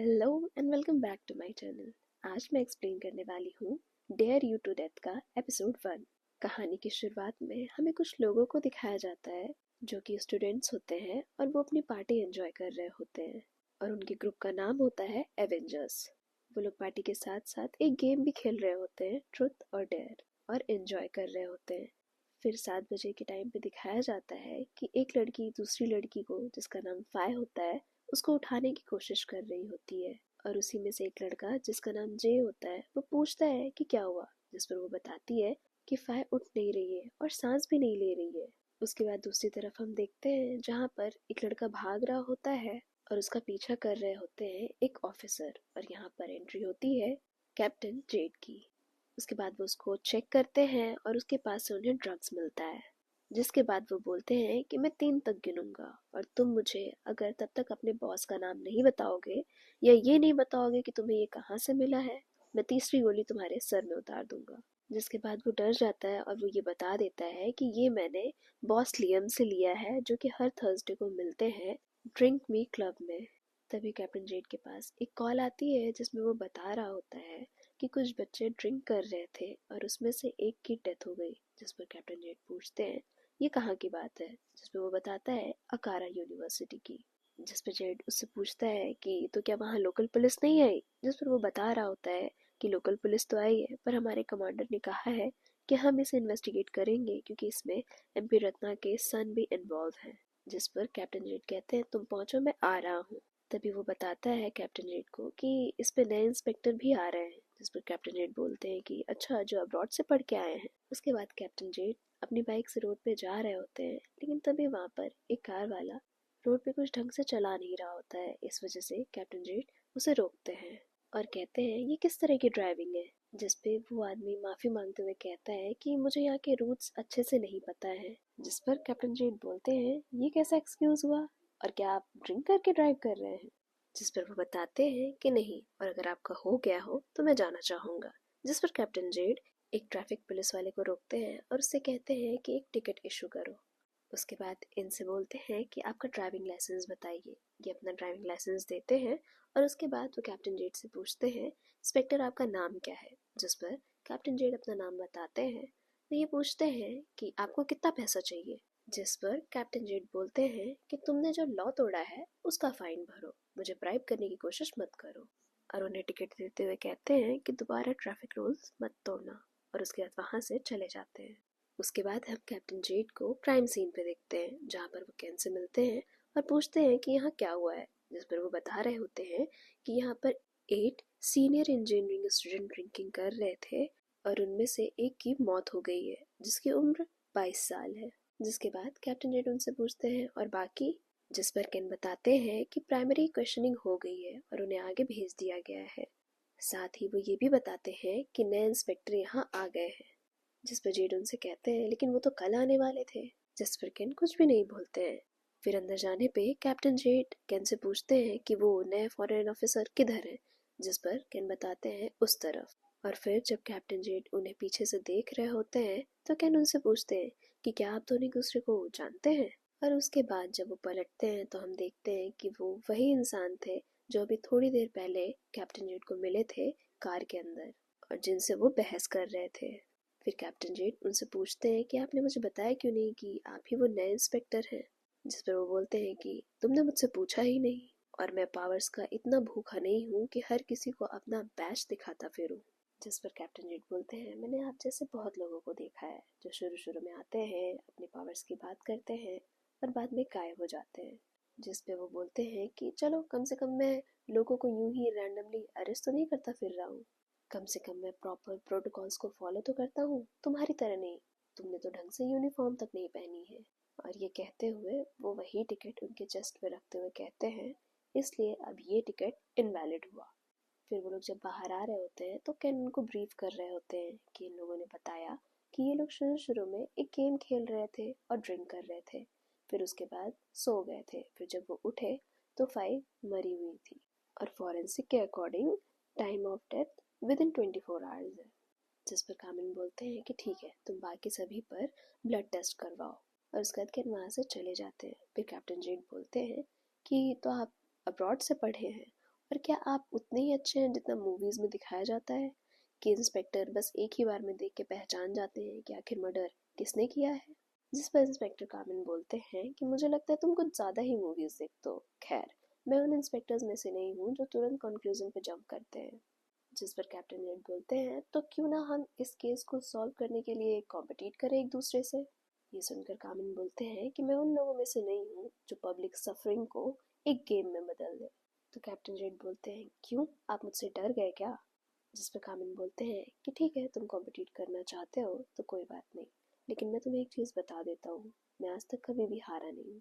Hello and welcome back to my channel. आज मैं explain करने वाली हूँ डेयर यू टू डेथ का एपिसोड 1। कहानी की शुरुआत में हमें कुछ लोगों को दिखाया जाता है जो कि स्टूडेंट्स होते हैं और वो अपनी पार्टी एंजॉय कर रहे होते हैं और उनके ग्रुप का नाम होता है एवेंजर्स। वो लोग पार्टी के साथ साथ एक गेम भी खेल रहे होते हैं, ट्रुथ और डेयर, और एंजॉय कर रहे होते हैं। फिर 7 बजे के टाइम पे दिखाया जाता है कि एक लड़की दूसरी लड़की को, जिसका नाम फाय होता है, उसको उठाने की कोशिश कर रही होती है। और उसी में से एक लड़का जिसका नाम जे होता है वो पूछता है कि क्या हुआ, जिस पर वो बताती है कि फाय उठ नहीं रही है और सांस भी नहीं ले रही है। उसके बाद दूसरी तरफ हम देखते हैं जहाँ पर एक लड़का भाग रहा होता है और उसका पीछा कर रहे होते हैं एक ऑफिसर, और यहाँ पर एंट्री होती है कैप्टन जेड की। उसके बाद वो उसको चेक करते हैं और उसके पास से उन्हें ड्रग्स मिलता है, जिसके बाद वो बोलते हैं कि मैं 3 तक गिनूंगा और तुम मुझे अगर तब तक अपने बॉस का नाम नहीं बताओगे या ये नहीं बताओगे कि तुम्हें ये कहाँ से मिला है, मैं तीसरी गोली तुम्हारे सर में उतार दूंगा। जिसके बाद वो डर जाता है और वो ये बता देता है कि ये मैंने बॉस लियम से लिया है, जो कि हर थर्सडे को मिलते हैं ड्रिंक मी क्लब में। तभी कैप्टन जेड के पास एक कॉल आती है जिसमें वो बता रहा होता है कि कुछ बच्चे ड्रिंक कर रहे थे और उसमें से एक की डेथ हो गई। जिस पर कैप्टन जेड पूछते हैं ये कहाँ की बात है, जिस पे वो बताता है अकारा यूनिवर्सिटी की। जिस पे जेड उससे पूछता है कि तो क्या वहाँ लोकल पुलिस नहीं आई, जिस पर वो बता रहा होता है कि लोकल पुलिस तो आई है पर हमारे कमांडर ने कहा है कि हम इसे इन्वेस्टिगेट करेंगे क्योंकि इसमें एमपी रत्ना के सन भी इन्वॉल्व हैं। जिस पर कैप्टन जेड कहते हैं तुम पहुंचो, मैं आ रहा हूँ। तभी वो बताता है कैप्टन जेड को कि इस पे नए इंस्पेक्टर भी आ रहे हैं। जिस पर कैप्टन जेड बोलते हैं कि अच्छा, जो अब्रॉड से पढ़ के आए हैं। उसके बाद कैप्टन जेड अपनी बाइक से रोड पे जा रहे होते हैं, लेकिन तभी वहाँ पर एक कार वाला रोड पे कुछ ढंग से चला नहीं रहा होता है। इस वजह से कैप्टन जेड उसे रोकते हैं और कहते हैं ये किस तरह की ड्राइविंग है। जिस पे वो आदमी माफी मांगते हुए कहता है कि मुझे यहाँ के रूट्स अच्छे से नहीं पता है। जिस पर कैप्टन जेड बोलते हैं ये कैसा एक्सक्यूज हुआ, और क्या आप ड्रिंक करके ड्राइव कर रहे हैं। जिस पर वो बताते हैं कि नहीं, और अगर आपका हो गया हो तो मैं जाना चाहूँगा। जिस पर कैप्टन जेड एक ट्रैफिक पुलिस वाले को रोकते हैं और उससे कहते हैं कि एक टिकट इशू करो। उसके बाद इनसे बोलते हैं कि आपका ड्राइविंग लाइसेंस बताइए। ये अपना ड्राइविंग लाइसेंस देते हैं और उसके बाद वो कैप्टन जेड से पूछते हैं इंस्पेक्टर आपका नाम क्या है। जिस पर कैप्टन जेड अपना नाम बताते हैं। तो ये पूछते हैं कि आपको कितना पैसा चाहिए। जिस पर कैप्टन जेड बोलते हैं कि तुमने जो लॉ तोड़ा है उसका फाइन भरो, मुझे ब्राइब करने की कोशिश मत करो। और उन्हें टिकट देते हुए कहते हैं कि दोबारा ट्रैफिक रूल्स मत तोड़ना, और उसके बाद वहाँ से चले जाते हैं। उसके बाद हम कैप्टन जेड को क्राइम सीन पे देखते हैं जहाँ पर वो केन से मिलते हैं और पूछते हैं कि यहाँ क्या हुआ है। जिस पर वो बता रहे होते हैं कि यहाँ पर 8 सीनियर इंजीनियरिंग स्टूडेंट ड्रिंकिंग कर रहे थे और उनमें से एक की मौत हो गई है जिसकी उम्र 22 साल है। जिसके बाद कैप्टन जेड उनसे पूछते हैं और बाकी। जिस पर केन बताते हैं कि प्राइमरी क्वेश्चनिंग हो गई है और उन्हें आगे भेज दिया गया है। साथ ही वो ये भी बताते हैं कि नए इंस्पेक्टर यहाँ आ गए हैं। जिस पर जेड उनसे कहते हैं लेकिन वो तो कल आने वाले थे। जिस पर केन कुछ भी नहीं बोलते हैं। फिर अंदर जाने पे कैप्टन जेड केन से पूछते हैं कि वो नए फॉरेन ऑफिसर किधर है। जिस पर केन बताते हैं उस तरफ। और फिर जब कैप्टन जेड उन्हें पीछे से देख रहे होते हैं तो केन उनसे पूछते हैं कि क्या आप दोनों एक दूसरे को जानते हैं। और उसके बाद जब वो पलटते हैं तो हम देखते हैं कि वो वही इंसान थे जो अभी थोड़ी देर पहले कैप्टन जेड को मिले थे कार के अंदर और जिनसे वो बहस कर रहे थे। फिर कैप्टन जेड उनसे पूछते हैं कि आपने मुझे बताया क्यों नहीं कि आप ही वो नए इंस्पेक्टर हैं। जिस पर वो बोलते हैं कि तुमने मुझसे पूछा ही नहीं, और मैं पावर्स का इतना भूखा नहीं हूँ कि हर किसी को अपना बैच दिखाता फिरूं। जिस पर कैप्टन जेड बोलते हैं मैंने आप जैसे बहुत लोगों को देखा है जो शुरू शुरू में आते हैं, अपनी पावर्स की बात करते हैं और बाद में गायब हो जाते हैं। जिस पे वो बोलते हैं कि चलो कम से कम मैं लोगों को यूं ही रैंडमली अरेस्ट तो नहीं करता फिर रहा हूँ। कम से कम मैं प्रॉपर प्रोटोकॉल्स को फॉलो तो करता हूँ, तुम्हारी तरह नहीं। तुमने तो ढंग से यूनिफॉर्म तक नहीं पहनी है। और ये कहते हुए वो वही टिकट उनके चेस्ट पे रखते हुए कहते हैं इसलिए अब ये टिकट इनवैलिड हुआ। फिर वो लोग जब बाहर आ रहे होते हैं तो केन उनको ब्रीफ कर रहे होते हैं कि इन लोगों ने बताया कि ये लोग शुरू शुरू में एक गेम खेल रहे थे और ड्रिंक कर रहे थे, फिर उसके बाद सो गए थे। फिर जब वो उठे तो फाइव मरी हुई थी और फॉरेंसिक के according time of death with in 24 hours है। जिस पर कामिन बोलते हैं कि ठीक है, तुम बाकी सभी पर ब्लड टेस्ट करवाओ, और उसके बाद केन वहाँ से चले जाते हैं। फिर कैप्टन जेड बोलते हैं कि तो आप अब्रॉड से पढ़े हैं पर क्या आप उतने ही अच्छे हैं जितना मूवीज़ में दिखाया जाता है कि इंस्पेक्टर बस एक ही बार में देख के पहचान जाते हैं कि आखिर मर्डर किसने किया है? जिस पर इंस्पेक्टर कामिन बोलते हैं कि मुझे लगता है तुम कुछ ज़्यादा ही मूवीज़ देखते हो। खैर, मैं उन इंस्पेक्टर्स में से नहीं हूँ जो तुरंत कंक्लूजन पे जंप करते हैं। जिस पर कैप्टन रेड बोलते हैं तो क्यों ना हम इस केस को सॉल्व करने के लिए कॉम्पिटिट करें एक दूसरे से। ये सुनकर कामिन बोलते हैं कि मैं उन लोगों में से नहीं हूँ जो पब्लिक सफरिंग को एक गेम में बदल दे। तो कैप्टन रेड बोलते हैं क्यों, आप मुझसे डर गए क्या? जिस पर कामिन बोलते हैं कि ठीक है, तुम कॉम्पिटिट करना चाहते हो तो कोई बात नहीं, लेकिन मैं तुम्हें एक चीज़ बता देता हूँ, मैं आज तक कभी भी हारा नहीं हूँ।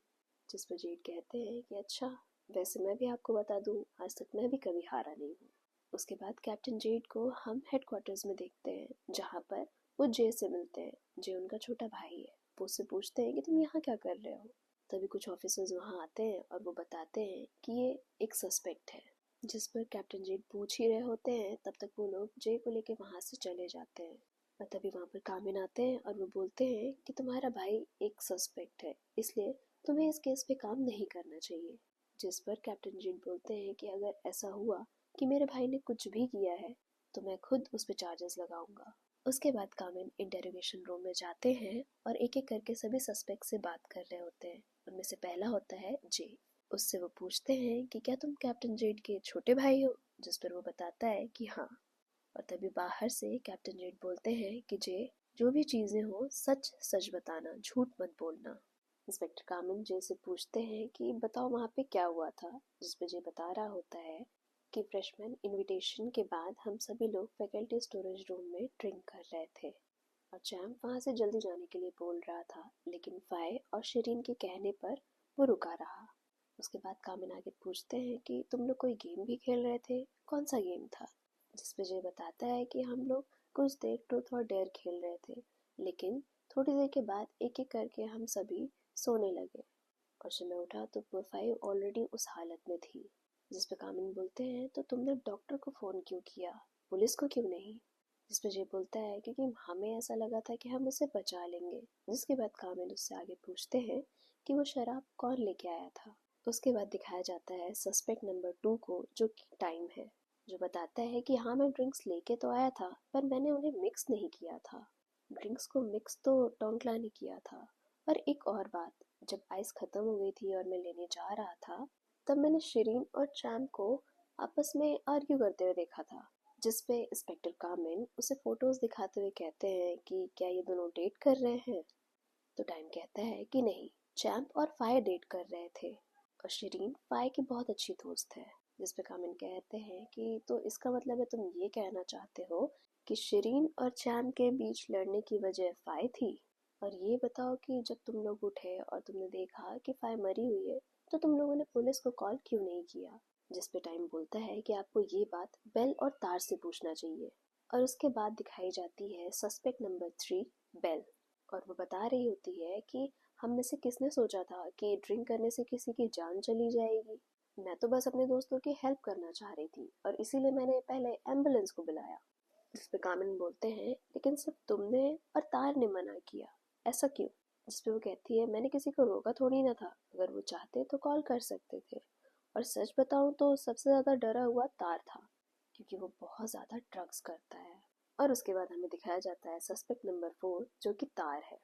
जिस पर जेड कहते हैं कि अच्छा, वैसे मैं भी आपको बता दूँ, आज तक मैं भी कभी हारा नहीं हूँ। उसके बाद कैप्टन जेड को हम हेडक्वार्टर्स में देखते हैं जहाँ पर वो जे से मिलते हैं। जे उनका छोटा भाई है। वो उससे पूछते हैं कि तुम यहाँ क्या कर रहे हो? तभी कुछ ऑफिसर्स वहाँ आते हैं और वो बताते हैं कि ये एक सस्पेक्ट है। जिस पर कैप्टन जेड पूछ ही रहे होते हैं तब तक वो लोग जे को लेके वहाँ से चले जाते हैं। और तभी वहाँ पर कामिन आते हैं और वो बोलते हैं कि तुम्हारा भाई एक सस्पेक्ट है, इसलिए तुम्हें इस केस पे काम नहीं करना चाहिए। जिस पर कैप्टन जेड बोलते हैं कि अगर ऐसा हुआ कि मेरे भाई ने कुछ भी किया है तो मैं खुद उस पर चार्जेस लगाऊंगा। उसके बाद कामिन इंटेरोगेशन रूम में जाते हैं और एक एक करके सभी सस्पेक्ट से बात कर रहे होते हैं। उनमें से पहला होता है जे। उससे वो पूछते हैं कि क्या तुम कैप्टन जेड के छोटे भाई हो? जिस पर वो बताता है कि हाँ। और तभी बाहर से कैप्टन जेड बोलते हैं कि जे, जो भी चीजें हो सच सच बताना, झूठ मत बोलना। इंस्पेक्टर कामिन जे से पूछते हैं कि बताओ वहाँ पे क्या हुआ था। जिस पे जे बता रहा होता है कि फ्रेशमैन इनविटेशन के बाद हम सभी लोग फैकल्टी स्टोरेज रूम में ड्रिंक कर रहे थे और चैम्प वहाँ से जल्दी जाने के लिए बोल रहा था, लेकिन फाय और शिरीन के कहने पर वो रुका रहा। उसके बाद कामिन आगे पूछते हैं कि तुम लोग कोई गेम भी खेल रहे थे, कौन सा गेम था? जिस पे जे बताता है कि हम लोग कुछ देर ट्रूथ और डेयर खेल रहे थे, लेकिन थोड़ी देर के बाद एक एक करके हम सभी सोने लगे और जब मैं उठा तो प्रोफाइल ऑलरेडी उस हालत में थी। जिस पे कामिन बोलते हैं तो तुमने डॉक्टर को फ़ोन क्यों किया, पुलिस को क्यों नहीं? जिस पे जे बोलता है क्योंकि हमें ऐसा लगा था कि हम उसे बचा लेंगे। जिसके बाद कामिन उससे आगे पूछते हैं कि वो शराब कौन लेके आया था। उसके बाद दिखाया जाता है सस्पेक्ट नंबर 2 को, जो कि टाइम है, जो बताता है कि हाँ, मैं ड्रिंक्स लेके तो आया था पर मैंने उन्हें मिक्स नहीं किया था। ड्रिंक्स को मिक्स तो टोंकला ने किया था। और एक और बात, जब आइस खत्म हो गई थी और मैं लेने जा रहा था तब मैंने शिरीन और चैम्प को आपस में आर्ग्यू करते हुए देखा था। जिस पे इंस्पेक्टर कामिन उसे फोटोज दिखाते हुए कहते हैं कि क्या ये दोनों डेट कर रहे हैं? तो टाइम कहता है कि नहीं, चैम्प और फायर डेट कर रहे थे और शिरीन फायर की बहुत अच्छी दोस्त है। जिस पे कामिन कहते हैं कि तो इसका मतलब है तुम ये कहना चाहते हो कि शिरीन और चैम्प के बीच लड़ने की वजह फायर थी? और ये बताओ कि जब तुम लोग उठे और तुमने देखा कि फायर मरी हुई है तो तुम लोगों ने पुलिस को कॉल क्यों नहीं किया? जिस पे टाइम बोलता है कि आपको ये बात बेल और तार से पूछना चाहिए। और उसके बाद दिखाई जाती है सस्पेक्ट नंबर 3, बेल। और वो बता रही होती है कि हम में से किसने सोचा था कि ड्रिंक करने से किसी की जान चली जाएगी। मैं तो बस अपने दोस्तों की हेल्प करना चाह रही थी और इसीलिए मैंने पहले एम्बुलेंस को बुलाया। जिस पे कामिन बोलते हैं लेकिन सिर्फ तुमने और तार ने मना किया, ऐसा क्यों? जिस पे वो कहती है मैंने किसी को रोका थोड़ी ना था, अगर वो चाहते तो कॉल कर सकते थे। और सच बताऊं तो सबसे ज्यादा डरा हुआ तार था, क्योंकि वो बहुत ज्यादा ड्रग्स करता है। और उसके बाद हमें दिखाया जाता है सस्पेक्ट नंबर 4, जो कि तार है।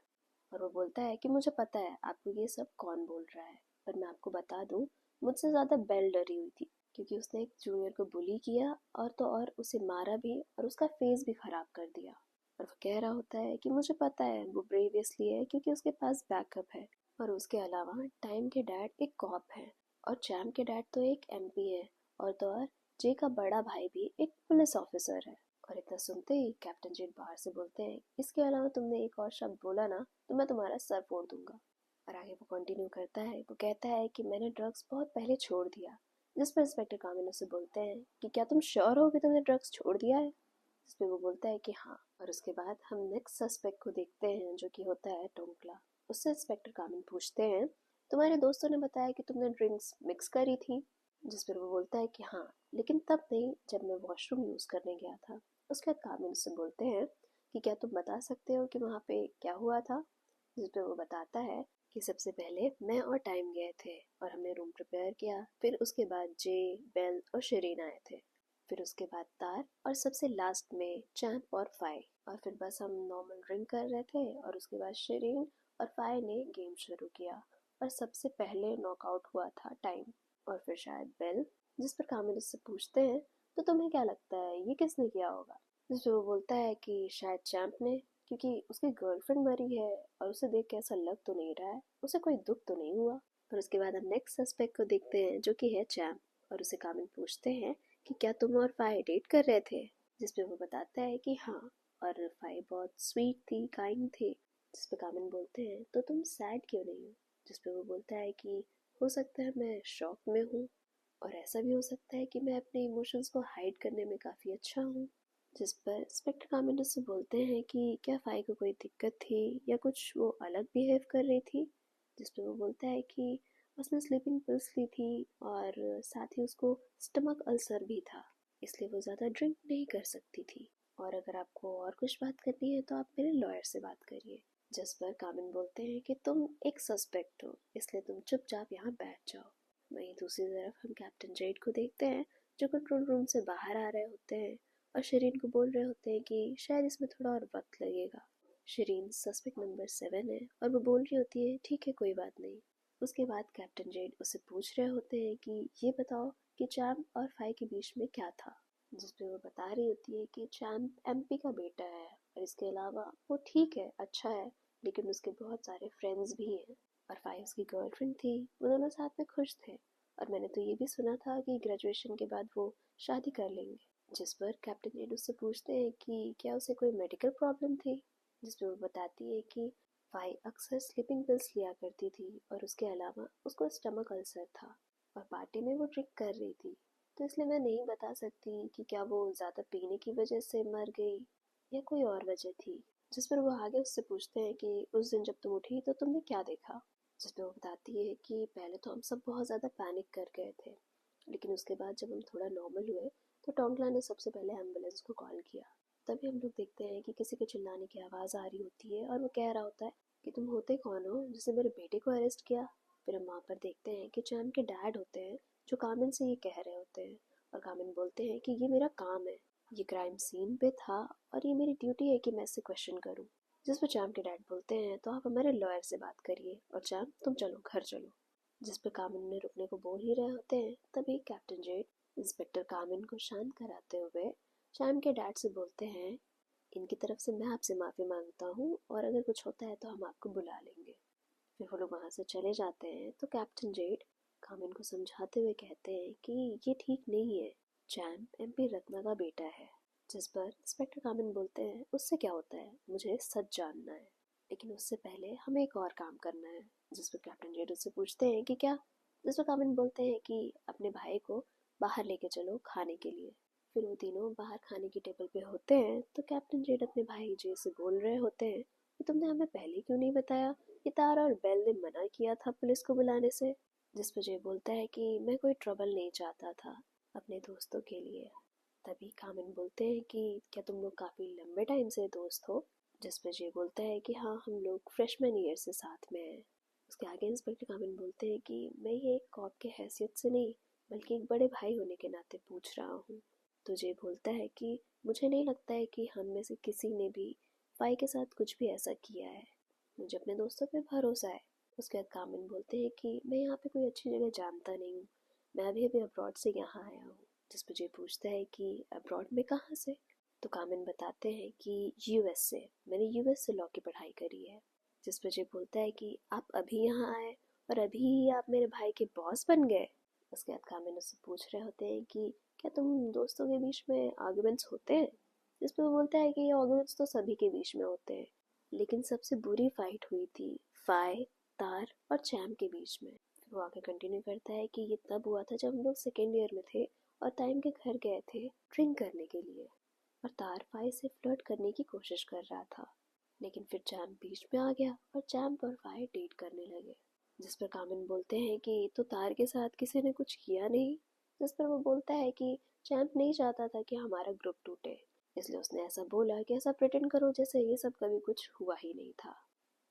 और वो बोलता है कि मुझे पता है आपको ये सब कौन बोल रहा है, पर मैं आपको बता दूं, मुझसे ज़्यादा बेल डरी हुई थी, क्योंकि उसने एक जूनियर को बुली किया और तो और उसे मारा भी और उसका फेस भी खराब कर दिया। और वो कह रहा होता है कि मुझे पता है वो ब्रेव इसलिए है क्योंकि उसके पास बैकअप है। और उसके अलावा टाइम के डैड एक कॉप है और चैम के डैड तो एक एमपी है और तो और जे का बड़ा भाई भी एक पुलिस ऑफिसर है। और इतना सुनते ही कैप्टन जेट बाहर से बोलते हैं, इसके अलावा तुमने एक और शब्द बोला ना तो मैं तुम्हारा सर फोड़ दूंगा। और आगे वो कंटिन्यू करता है, वो कहता है कि मैंने ड्रग्स बहुत पहले छोड़ दिया। जिस पर इंस्पेक्टर कामिनो से बोलते हैं कि क्या तुम श्योर हो कि तुमने ड्रग्स छोड़ दिया है? जिस पे वो बोलता है कि हाँ। और उसके बाद हम नेक्स्ट सस्पेक्ट को देखते हैं, जो कि होता है टोंकला। उससे इंस्पेक्टर कामिन पूछते हैं, तुम्हारे दोस्तों ने बताया कि तुमने ड्रिंक्स मिक्स करी थी? जिस पर वो बोलता है कि हाँ, लेकिन तब नहीं जब मैं वॉशरूम यूज़ करने गया था। उसके बाद कामिन उससे बोलते हैं कि क्या तुम बता सकते हो कि वहाँ पे क्या हुआ था? जिस पे वो बताता है कि सबसे पहले मैं और टाइम गए थे और हमने रूम प्रिपेयर किया, फिर उसके बाद जे, बेल और शरीन आए थे, फिर उसके बाद तार और सबसे लास्ट में चैम्प और फाई। और फिर बस हम नॉर्मल ड्रिंक कर रहे थे और उसके बाद शरीन और फाई ने गेम शुरू किया और सबसे पहले नॉकआउट हुआ था टाइम और फिर शायद बेल, जिस पर कामिल उससे पूछते हैं तो तुम्हें क्या लगता है ये किसने किया होगा, जो बोलता है कि शायद चैम्प ने, क्योंकि उसकी गर्लफ्रेंड मरी है और उसे देख के ऐसा लग तो नहीं रहा है, उसे कोई दुख तो नहीं हुआ। पर उसके बाद हम नेक्स्ट सस्पेक्ट को देखते हैं जो कि है चैम्प और उसे कामिल पूछते हैं कि क्या तुम और फाई डेट कर रहे थे, जिसपे वो बताता है कि हाँ, और फाई बहुत स्वीट थी, काइंड थी। जिसपे कामिल बोलते हैं तो तुम सैड क्यों नहीं हो, जिसपे वो बोलता है कि हो सकता है मैं शॉक में हूँ और ऐसा भी हो सकता है कि मैं अपने इमोशंस को हाइड करने में काफ़ी अच्छा हूँ। जिस पर इंस्पेक्टर कामिल उससे बोलते हैं कि क्या फाई को कोई दिक्कत थी या कुछ वो अलग बिहेव कर रही थी, जिस पर वो बोलता है कि उसने स्लीपिंग पिल्स ली थी और साथ ही उसको स्टमक अल्सर भी था, इसलिए वो ज़्यादा ड्रिंक नहीं कर सकती थी, और अगर आपको और कुछ बात करनी है तो आप मेरे लॉयर से बात करिए। जिस पर कामिल बोलते हैं कि तुम एक सस्पेक्ट हो, इसलिए तुम चुपचाप यहाँ बैठ जाओ। वहीं दूसरी तरफ हम कैप्टन जेड को देखते हैं जो कंट्रोल रूम से बाहर आ रहे होते हैं और शरीन को बोल रहे होते हैं कि शायद इसमें थोड़ा और वक्त लगेगा। शरीन सस्पेक्ट नंबर 7 है और वो बोल रही होती है ठीक है कोई बात नहीं। उसके बाद कैप्टन जेड उससे पूछ रहे होते हैं कि ये बताओ कि चैम्प और फाई के बीच में क्या था, जिस पे वो बता रही होती है कि चैम्प एमपी का बेटा है और इसके अलावा वो ठीक है, अच्छा है, लेकिन उसके बहुत सारे फ्रेंड्स भी हैं और फाई उसकी गर्लफ्रेंड थी, वो दोनों साथ में खुश थे और मैंने तो ये भी सुना था कि ग्रेजुएशन के बाद वो शादी कर लेंगे। जिस पर कैप्टन जेड उससे पूछते हैं कि क्या उसे कोई मेडिकल प्रॉब्लम थी, जिस पर वो बताती है कि फाई अक्सर स्लीपिंग पिल्स लिया करती थी और उसके अलावा उसको स्टमक अल्सर था और पार्टी में वो ड्रिंक कर रही थी, तो इसलिए मैं नहीं बता सकती कि क्या वो ज़्यादा पीने की वजह से मर गई या कोई और वजह थी। जिस पर वो आगे उससे पूछते हैं कि उस दिन जब तुम उठी तो तुमने क्या देखा, जिस पर वो बताती है कि पहले तो हम सब बहुत ज़्यादा पैनिक कर गए थे, लेकिन उसके बाद जब हम थोड़ा नॉर्मल हुए तो टोंगला ने सबसे पहले एम्बुलेंस को कॉल किया। तभी हम लोग देखते हैं कि किसी के चिल्लाने की आवाज़ आ रही होती है और वो कह रहा होता है कि तुम होते कौन हो जिसने मेरे बेटे को अरेस्ट किया। फिर हम वहाँ पर देखते हैं कि चैम के डैड होते हैं जो कामिन से ये कह रहे होते हैं और कामिन बोलते हैं कि ये मेरा काम है, ये क्राइम सीन पे था और ये मेरी ड्यूटी है कि मैं इससे क्वेश्चन करूँ। जिस पर चैम के डैड बोलते हैं तो आप हमारे लॉयर से बात करिए और चैम तुम चलो घर चलो। जिस पर कामिन उन्हें रुकने को बोल ही रहे होते हैं तभी कैप्टन जेड इंस्पेक्टर कामिन को शांत कराते हुए चैम के डैड से बोलते हैं इनकी तरफ से मैं आपसे माफ़ी मांगता हूँ और अगर कुछ होता है तो हम आपको बुला लेंगे। फिर वो लोग वहाँ से चले जाते हैं तो कैप्टन जेड कामिन को समझाते हुए कहते हैं कि ये ठीक नहीं है, चैम्प एमपी रत्ना का बेटा है। जिस पर इंस्पेक्टर कामिन बोलते हैं उससे क्या होता है, मुझे सच जानना है, लेकिन उससे पहले हमें एक और काम करना है। जिस पर कैप्टन जेड उससे पूछते हैं कि क्या, जिस पर कामिन बोलते हैं कि अपने भाई को बाहर लेके चलो खाने के लिए। फिर वो तीनों बाहर खाने की टेबल पे होते हैं तो कैप्टन जेड अपने भाई जे से बोल रहे होते हैं कि तुमने हमें पहले क्यों नहीं बताया, कि तारा और बेल ने मना किया था पुलिस को बुलाने से। जिस पर जे बोलता है कि मैं कोई ट्रबल नहीं चाहता था अपने दोस्तों के लिए। तभी कामिन बोलते हैं कि क्या तुम लोग काफ़ी लंबे टाइम से दोस्त हो, जिस पर जे बोलता है कि हाँ हम लोग फ्रेशमैन ईयर से साथ में हैं। उसके आगे इंस्पेक्टर कामिन बोलते हैं कि मैं ये एक कॉप के हैसियत से नहीं बल्कि एक बड़े भाई होने के नाते पूछ रहा हूँ। तो जे बोलता है कि मुझे नहीं लगता है कि हम में से किसी ने भी फाई के साथ कुछ भी ऐसा किया है, मुझे अपने दोस्तों पे भरोसा है। उसके बाद कामिन बोलते हैं कि मैं यहाँ पे कोई अच्छी जगह जानता नहीं हूँ, मैं अभी अभी अब्रॉड से यहाँ आया हूँ। जिस पर जे पूछता है कि अब्रॉड में कहाँ से, तो कामिन बताते हैं कि यूएस से, मैंने यूएस से लॉ की पढ़ाई करी है। जिस पर जे बोलता है कि आप अभी यहाँ आए और अभी ही आप मेरे भाई के बॉस बन गए। उसके बाद कामिन उससे पूछ रहे होते हैं कि क्या तुम दोस्तों के बीच में आर्गुमेंट्स होते हैं, जिस पर वो बोलता है कि ये आर्गुमेंट्स तो सभी के बीच में होते हैं, लेकिन सबसे बुरी फाइट हुई थी फाई, तार और चैम के बीच में। फिर वो आगे कंटिन्यू करता है कि ये तब हुआ था जब हम लोग सेकेंड ईयर में थे और टाइम के घर गए थे ड्रिंक करने के लिए और तार फाई से फ्लर्ट करने की कोशिश कर रहा था, लेकिन फिर चैम बीच में आ गया और चैम और फाई डेट करने लगे। जिस पर कामिन बोलते हैं कि तो तार के साथ किसी ने कुछ किया नहीं, जिस पर वो बोलता है कि चैम्प नहीं चाहता था कि हमारा ग्रुप टूटे, इसलिए उसने ऐसा बोला कि ऐसा प्रिटेंड करो जैसे ये सब कभी कुछ हुआ ही नहीं था।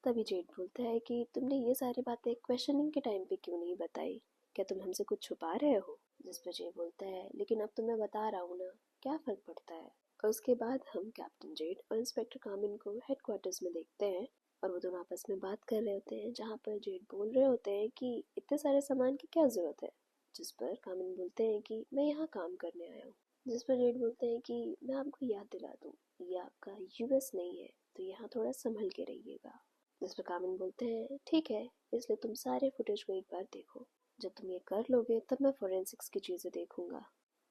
तभी जेड बोलता है कि तुमने ये सारी बातें क्वेश्चनिंग के टाइम पे क्यों नहीं बताई, क्या तुम हमसे कुछ छुपा रहे हो। जिस पर जेड बोलता है लेकिन अब तो मैं बता रहा हूँ ना, क्या फर्क पड़ता है। और उसके बाद हम कैप्टन जेड और इंस्पेक्टर कामिन को हेडक्वार्टर्स में देखते हैं और वो दोनों आपस में बात कर रहे होते हैं, जहाँ पर जेड बोल रहे होते हैं कि इतने सारे सामान की क्या ज़रूरत है। जिस पर कामिन बोलते हैं कि मैं यहाँ काम करने आया हूँ। जिस पर जेड बोलते हैं कि मैं आपको याद दिला दूँ, ये आपका यूएस नहीं है, तो यहाँ थोड़ा संभल के रहिएगा। जिस पर कामिन बोलते हैं ठीक है, इसलिए तुम सारे फुटेज को एक बार देखो, जब तुम ये कर लोगे तब मैं फोरेंसिक्स की चीज़ें देखूंगा।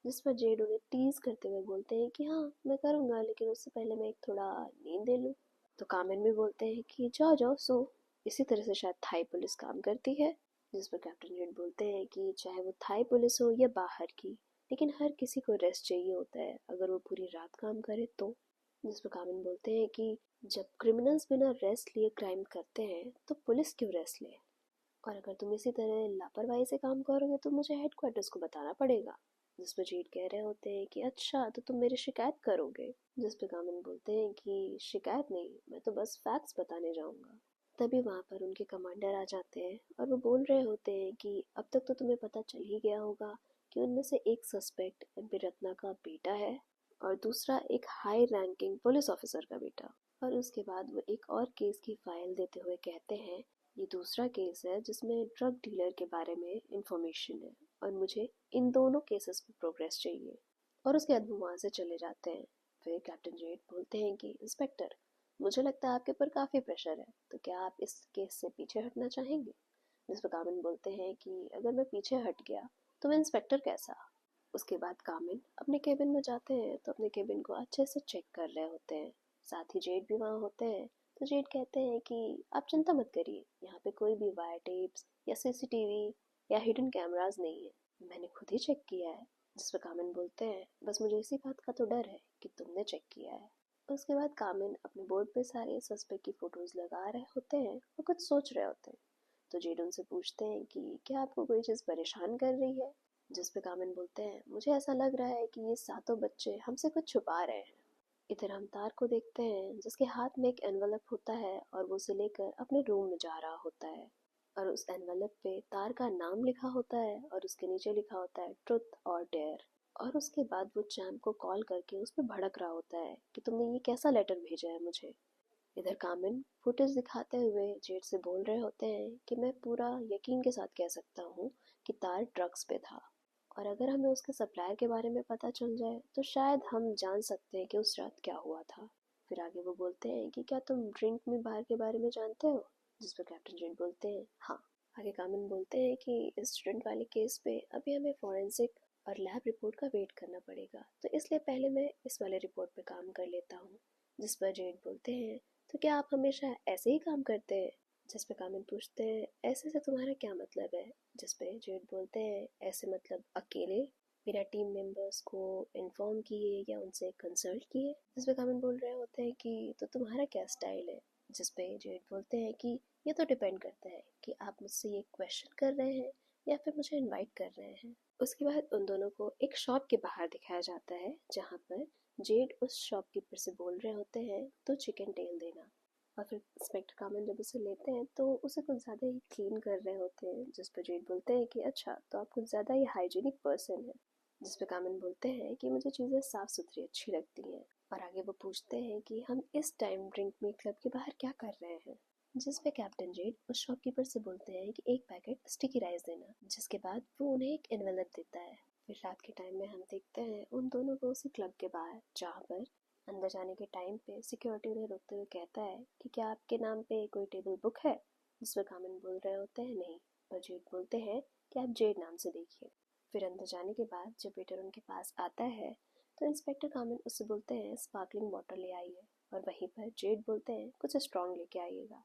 जिस पर जेड उन्हें टीज करते हुए बोलते हैं कि हाँ मैं करूँगा, लेकिन उससे पहले मैं एक थोड़ा नींद ले लूँ। तो कामिन भी बोलते हैं कि जाओ जाओ सो, इसी तरह से शायद थाई पुलिस काम करती है। जिस पर कैप्टन जेड बोलते हैं कि चाहे वो थाई पुलिस हो या बाहर की, लेकिन हर किसी को रेस्ट चाहिए होता है अगर वो पूरी रात काम करे तो। जिस पर कामिन बोलते हैं कि जब क्रिमिनल्स बिना रेस्ट लिए क्राइम करते हैं तो पुलिस क्यों रेस्ट ले, और अगर तुम इसी तरह लापरवाही से काम करोगे तो मुझे हेडक्वार्टर्स को बताना पड़ेगा। जिस पर जीत कह रहे होते हैं कि अच्छा तो तुम मेरी शिकायत करोगे। जिस पर कामिन बोलते हैं कि शिकायत नहीं, मैं तो बस फैक्ट्स बताने जाऊंगा। तभी वहाँ पर उनके कमांडर आ जाते हैं और वो बोल रहे होते हैं कि अब तक तो तुम्हें पता चल ही गया होगा कि उनमें से एक सस्पेक्ट एमपी रत्ना का बेटा है और दूसरा एक हाई रैंकिंग पुलिस ऑफिसर का बेटा। और उसके बाद वो एक और केस की फाइल देते हुए कहते हैं ये दूसरा केस है जिसमें ड्रग डीलर के बारे में इंफॉर्मेशन है और मुझे इन दोनों केसेस में प्रोग्रेस चाहिए। और उसके बाद वो वहाँ से चले जाते हैं। फिर कैप्टन जेड बोलते हैं कि इंस्पेक्टर, मुझे लगता है आपके ऊपर काफ़ी प्रेशर है, तो क्या आप इस केस से पीछे हटना चाहेंगे। जिस पर कामिन बोलते हैं कि अगर मैं पीछे हट गया तो मैं इंस्पेक्टर कैसा। उसके बाद कामिन अपने केबिन में जाते हैं तो अपने केबिन को अच्छे से चेक कर रहे होते हैं। साथ ही जेड भी वहाँ होते हैं। तो जेड कहते हैं कि आप चिंता मत करिए, यहाँ पे कोई भी वायर टेप्स या सीसीटीवी या हिडन कैमरास नहीं है, मैंने खुद ही चेक किया है। जिस पर कामिन बोलते हैं बस मुझे इसी बात का तो डर है कि तुमने चेक किया है। उसके बाद कामिन अपने बोर्ड पे सारे सस्पेक्ट की फोटोज लगा रहे होते हैं और कुछ सोच रहे होते हैं। तो जेड उनसे पूछते हैं कि क्या आपको कोई चीज़ परेशान कर रही है। जिस पे कामिन बोलते हैं मुझे ऐसा लग रहा है कि ये सातों बच्चे हमसे कुछ छुपा रहे हैं। इधर हम तार को देखते हैं जिसके हाथ में एक एनवलप होता है और वो उसे लेकर अपने रूम में जा रहा होता है। और उस एनवलप पे तार का नाम लिखा होता है और उसके नीचे लिखा होता है ट्रुथ और डेयर। और उसके बाद वो चैम्प को कॉल करके उस पर भड़क रहा होता है कि तुमने ये कैसा लेटर भेजा है मुझे। इधर कामिन फुटेज दिखाते हुए जेड से बोल रहे होते हैं कि मैं पूरा यकीन के साथ कह सकता हूँ कि तार ड्रग्स पे था, और अगर हमें उसके सप्लायर के बारे में पता चल जाए तो शायद हम जान सकते हैं कि उस रात क्या हुआ था। फिर आगे वो बोलते हैं कि क्या तुम ड्रिंक में बार के बारे में जानते हो। जिस पर कैप्टन जेड बोलते हैं हाँ। आगे कामिन बोलते हैं कि इस स्टूडेंट वाले केस पे अभी हमें फॉरेंसिक और लैब रिपोर्ट का वेट करना पड़ेगा, तो इसलिए पहले मैं इस वाले रिपोर्ट पे काम कर लेता हूँ। जिस पर जेड बोलते हैं तो क्या आप हमेशा ऐसे ही काम करते हैं। जिस पे कामिन पूछते हैं ऐसे से तुम्हारा क्या मतलब है। जिस पे जेड बोलते हैं ऐसे मतलब अकेले बिना टीम मेंबर्स को इन्फॉर्म किए या उनसे कंसल्ट किए। जिस पे कामिन बोल रहे होते हैं कि तो तुम्हारा क्या स्टाइल है। जिस पे जेड बोलते हैं कि ये तो डिपेंड करता है कि आप मुझसे ये क्वेश्चन कर रहे हैं या फिर मुझे इनवाइट कर रहे हैं। उसके बाद उन दोनों को एक शॉप के बाहर दिखाया जाता है, जहाँ पर जेड उस शॉपकीपर से बोल रहे होते हैं तो चिकन टेल देना। और फिर इंस्पेक्टर कामिन जब उसे लेते हैं तो उसे कुछ ज़्यादा ही क्लीन कर रहे होते हैं। जिस पर जेड बोलते हैं कि अच्छा तो आप कुछ ज़्यादा ही हाइजीनिक पर्सन है। जिस पर कामिन बोलते हैं कि मुझे चीज़ें साफ़ सुथरी अच्छी लगती हैं। और आगे वो पूछते हैं कि हम इस टाइम ड्रिंक में क्लब के बाहर क्या कर रहे हैं। जिस पे कैप्टन जेड उस शॉपकीपर से बोलते हैं कि एक पैकेट स्टिकी राइस देना, जिसके बाद वो उन्हें एक एनवेलप देता है। फिर रात के टाइम में हम देखते हैं उन दोनों को उसी क्लब के बाहर, जहाँ पर अंदर जाने के टाइम पे सिक्योरिटी उन्हें रोकते हुए कहता है कि क्या आपके नाम पे कोई टेबल बुक है। जिस पर कामिन बोल रहे होते हैं नहीं, पर जेड बोलते हैं कि आप जेड नाम से देखिए। फिर अंदर जाने के बाद जब वेटर उनके पास आता है तो इंस्पेक्टर कामिन उससे बोलते हैं स्पार्कलिंग वाटर ले आइए, और वहीं पर जेड बोलते हैं कुछ स्ट्रॉन्ग लेके आइएगा।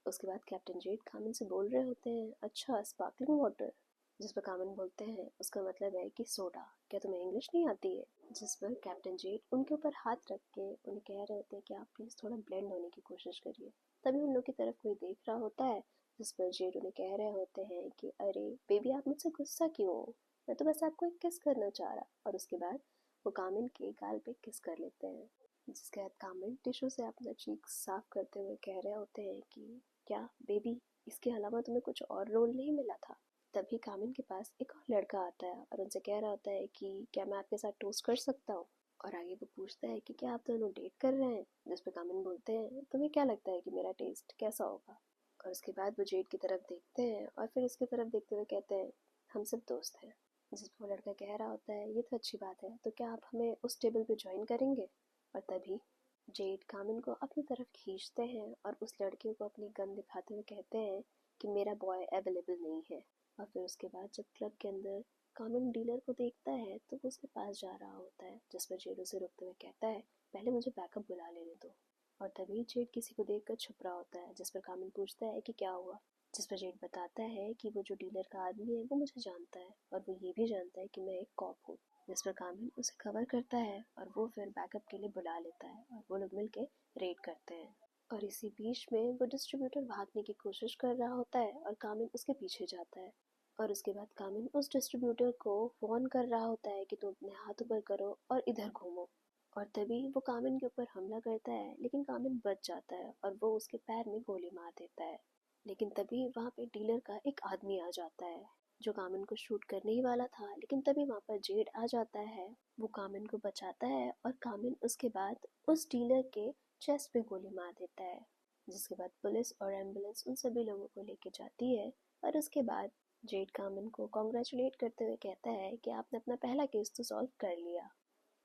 उसके बाद कैप्टन जेड कामिन से बोल रहे होते हैं अच्छा स्पार्कलिंग वाटर। जिस पर कामिन बोलते हैं उसका मतलब है कि सोडा, क्या तुम्हें इंग्लिश नहीं आती है। जिस पर कैप्टन जेड उनके ऊपर हाथ रख के उन्हें कह रहे होते हैं कि आप प्लीज़ थोड़ा ब्लेंड होने की कोशिश करिए। तभी उन लोग की तरफ कोई देख रहा होता है। जिस पर जेड उन्हें कह रहे होते हैं कि अरे बेबी आप मुझसे गुस्सा क्यों हो, मैं तो बस आपको एक किस करना चाह रहा। और उसके बाद वो कामिन के गाल पे किस कर लेते हैं। जिसके बाद कामिल टिश्यू से अपना चीक साफ करते हुए कह रहे होते हैं कि क्या बेबी, इसके अलावा तुम्हें कुछ और रोल नहीं मिला था? तभी कामिल के पास एक और लड़का आता है और उनसे कह रहा होता है कि क्या मैं आपके साथ टोस्ट कर सकता हूँ। और आगे वो पूछता है कि क्या आप दोनों डेट कर रहे हैं? जिस पे कामिल बोलते हैं तुम्हें क्या लगता है कि मेरा टेस्ट कैसा होगा? और उसके बाद वो जेड की तरफ देखते हैं और फिर इसकी तरफ देखते हुए कहते हैं हम सब दोस्त हैं। जिस पर वो लड़का कह रहा होता है ये तो अच्छी बात है, तो क्या आप हमें उस टेबल पे ज्वाइन करेंगे? और तभी जेड कामिन को अपनी तरफ खींचते हैं और उस लड़के को अपनी गन दिखाते हुए कहते हैं कि मेरा बॉय अवेलेबल नहीं है। और फिर उसके बाद जब क्लब के अंदर कामिन डीलर को देखता है तो वो उसके पास जा रहा होता है, जिस पर जेड उसे रोकते हुए कहता है पहले मुझे बैकअप बुला लेने दो। और तभी जेड किसी को देखकर छुप रहा होता है, जिस पर कामिन पूछता है कि क्या हुआ। जिस पर जेड बताता है कि वो जो डीलर का आदमी है वो मुझे जानता है और वो ये भी जानता है कि मैं एक कॉप हूँ। जिस पर कामिल उसे कवर करता है और वो फिर बैकअप के लिए बुला लेता है और वो लोग मिलके रेड करते हैं। और इसी बीच में वो डिस्ट्रीब्यूटर भागने की कोशिश कर रहा होता है और कामिल उसके पीछे जाता है। और उसके बाद कामिल उस डिस्ट्रीब्यूटर को वार्न कर रहा होता है कि तुम अपने हाथ ऊपर करो और इधर घूमो। और तभी वो कामिल के ऊपर हमला करता है, लेकिन कामिल बच जाता है और वो उसके पैर में गोली मार देता है। लेकिन तभी वहाँ पे डीलर का एक आदमी आ जाता है जो कामिन को शूट करने ही वाला था, लेकिन तभी वहाँ पर जेड आ जाता है। वो कामिन को बचाता है और कामिन उसके बाद उस डीलर के चेस्ट पे गोली मार देता है। जिसके बाद पुलिस और एम्बुलेंस उन सभी लोगों को लेके जाती है। और उसके बाद जेड कामिन को कॉन्ग्रेचुलेट करते हुए कहता है कि आपने अपना पहला केस तो सॉल्व कर लिया।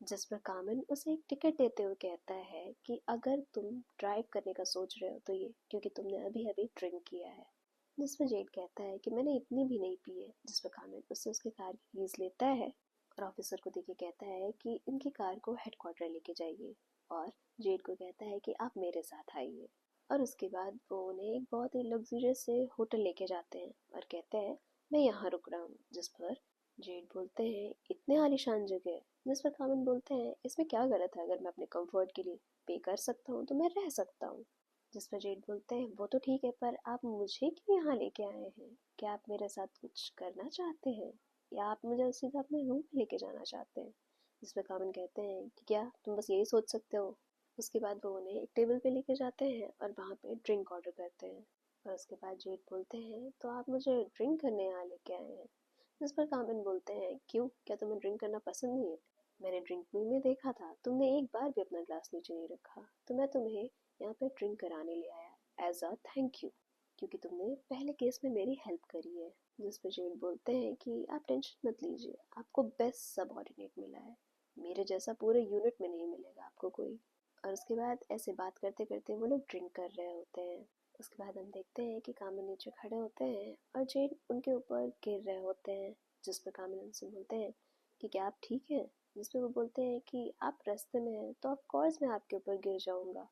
जिस पर कामिल उसे एक टिकट देते हुए कहता है कि अगर तुम ड्राइव करने का सोच रहे हो तो ये क्योंकि तुमने अभी अभी ड्रिंक किया है। जिस पर जेड कहता है कि मैंने इतनी भी नहीं पी है। जिस पर कामिल उससे उसके कार की कीज लेता है और ऑफिसर को देके कहता है कि इनकी कार को हेडक्वार्टर लेके जाइए। और जेड को कहता है कि आप मेरे साथ आइए। और उसके बाद वो उन्हें एक बहुत ही लग्जरियस से होटल लेके जाते हैं और कहते हैं मैं यहाँ रुक रहा हूँ। जिस पर जेड बोलते हैं इतने आलीशान जगह। जिस पर कामिल बोलते हैं इसमें क्या गलत है, अगर मैं अपने कंफर्ट के लिए पे कर सकता हूँ तो मैं रह सकता हूँ। जिस पर जेड बोलते हैं वो तो ठीक है, पर आप मुझे क्यों यहाँ लेके आए हैं? क्या आप मेरे साथ कुछ करना चाहते हैं या आप मुझे सीधा अपने रूम में लेके जाना चाहते हैं? जिस पर कामिल कहते हैं कि क्या तुम बस यही सोच सकते हो? उसके बाद वो उन्हें एक टेबल पे लेके जाते हैं और वहाँ पे ड्रिंक ऑर्डर करते हैं। और उसके बाद जेड बोलते हैं तो आप मुझे ड्रिंक करने यहाँ लेके आए हैं? जिस पर कामिल बोलते हैं क्यों, क्या तुम्हें ड्रिंक करना पसंद नहीं है? मैंने ड्रिंक में देखा था तुमने एक बार भी अपना ग्लास नीचे नहीं रखा, तो मैं तुम्हें यहाँ पे ड्रिंक कराने ले आया एज अ थैंक यू, क्योंकि तुमने पहले केस में मेरी हेल्प करी है। जिस पर जेड बोलते हैं कि आप टेंशन मत लीजिए, आपको बेस्ट सबऑर्डिनेट मिला है, मेरे जैसा पूरे यूनिट में नहीं मिलेगा आपको कोई। और उसके बाद ऐसे बात करते करते वो लोग ड्रिंक कर रहे होते हैं। उसके बाद हम देखते हैं कि कामिल नीचे खड़े होते हैं और जेड उनके ऊपर गिर रहे होते हैं। जिस पर कामिल उनसे बोलते हैं कि क्या आप ठीक हैं? जिस पे वो बोलते हैं कि आप रास्ते में हैं तो ऑफ कोर्स मैं आपके ऊपर गिर जाऊंगा,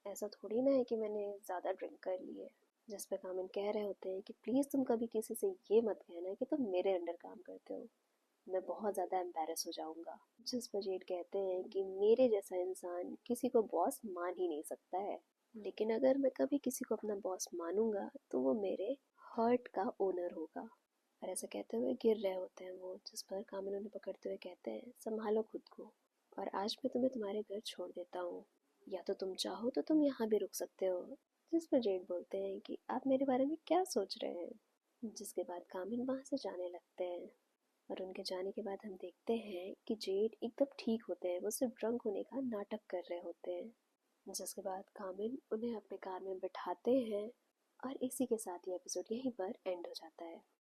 ऐसा थोड़ी ना है कि मैंने ज़्यादा ड्रिंक कर ली है। जिस पे कामिल कह रहे होते हैं कि प्लीज़ तुम कभी किसी से ये मत कहना कि तुम मेरे अंडर काम करते हो, मैं बहुत ज़्यादा एम्बेरस हो जाऊंगा। जिस पर जेड कहते हैं कि मेरे जैसा इंसान किसी को बॉस मान ही नहीं सकता है, लेकिन अगर मैं कभी किसी को अपना बॉस मानूंगा तो वो मेरे हर्ट का ओनर होगा। और ऐसा कहते हुए गिर रहे होते हैं वो। जिस पर कामिल उन्हें पकड़ते हुए कहते हैं संभालो खुद को, और आज मैं तुम्हें तुम्हारे घर छोड़ देता हूँ, या तो तुम चाहो तो तुम यहाँ भी रुक सकते हो। जिस पर जेड बोलते हैं कि आप मेरे बारे में क्या सोच रहे हैं? जिसके बाद कामिल वहाँ से जाने लगते हैं। और उनके जाने के बाद हम देखते हैं कि जेड एकदम ठीक होते हैं, वो सिर्फ ड्रंक होने का नाटक कर रहे होते हैं। जिसके बाद कामिल उन्हें अपने कार में बिठाते हैं और इसी के साथ ये एपिसोड यहीं पर एंड हो जाता है।